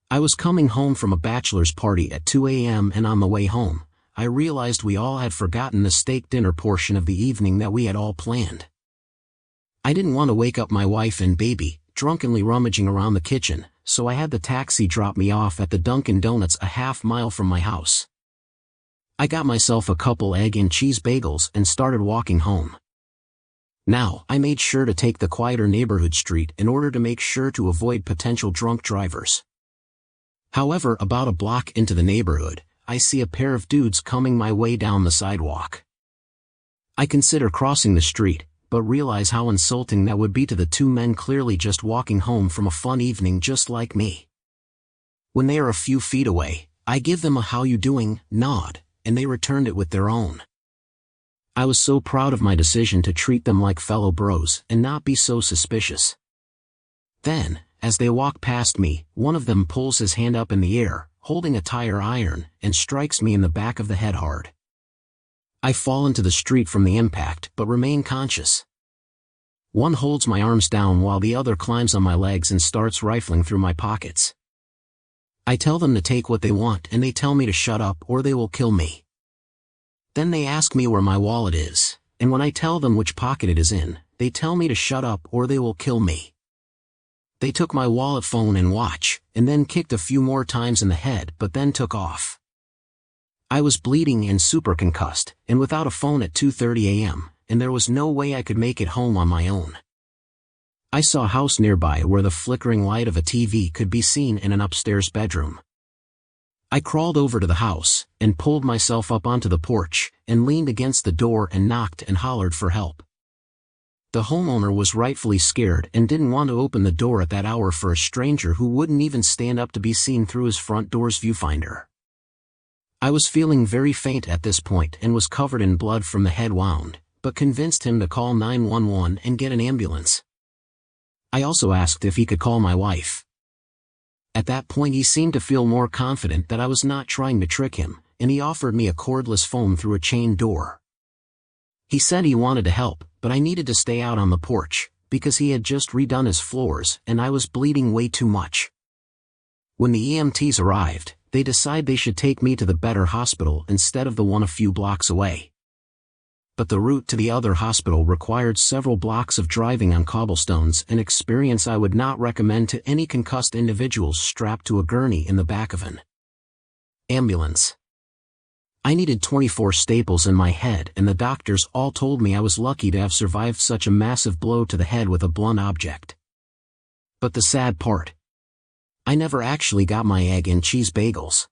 I was coming home from a bachelor's party at 2 a.m. and on the way home, I realized we all had forgotten the steak dinner portion of the evening that we had all planned. I didn't want to wake up my wife and baby, drunkenly rummaging around the kitchen, so I had the taxi drop me off at the Dunkin' Donuts a half-mile from my house. I got myself a couple egg and cheese bagels and started walking home. Now, I made sure to take the quieter neighborhood street in order to make sure to avoid potential drunk drivers. However, about a block into the neighborhood, I see a pair of dudes coming my way down the sidewalk. I consider crossing the street, but realize how insulting that would be to the two men clearly just walking home from a fun evening just like me. When they are a few feet away, I give them a "how you doing" nod, and they returned it with their own. I was so proud of my decision to treat them like fellow bros and not be so suspicious. Then, as they walk past me, one of them pulls his hand up in the air, holding a tire iron, and strikes me in the back of the head hard. I fall into the street from the impact but remain conscious. One holds my arms down while the other climbs on my legs and starts rifling through my pockets. I tell them to take what they want and they tell me to shut up or they will kill me. Then they ask me where my wallet is, and when I tell them which pocket it is in, they tell me to shut up or they will kill me. They took my wallet, phone and watch, and then kicked a few more times in the head but then took off. I was bleeding and super concussed, and without a phone at 2:30 a.m., and there was no way I could make it home on my own. I saw a house nearby where the flickering light of a TV could be seen in an upstairs bedroom. I crawled over to the house, and pulled myself up onto the porch, and leaned against the door and knocked and hollered for help. The homeowner was rightfully scared and didn't want to open the door at that hour for a stranger who wouldn't even stand up to be seen through his front door's viewfinder. I was feeling very faint at this point and was covered in blood from the head wound, but convinced him to call 911 and get an ambulance. I also asked if he could call my wife. At that point he seemed to feel more confident that I was not trying to trick him, and he offered me a cordless phone through a chain door. He said he wanted to help, but I needed to stay out on the porch, because he had just redone his floors and I was bleeding way too much. When the EMTs arrived, they decided they should take me to the better hospital instead of the one a few blocks away. But the route to the other hospital required several blocks of driving on cobblestones, an experience I would not recommend to any concussed individuals strapped to a gurney in the back of an ambulance. I needed 24 staples in my head and the doctors all told me I was lucky to have survived such a massive blow to the head with a blunt object. But the sad part, I never actually got my egg and cheese bagels.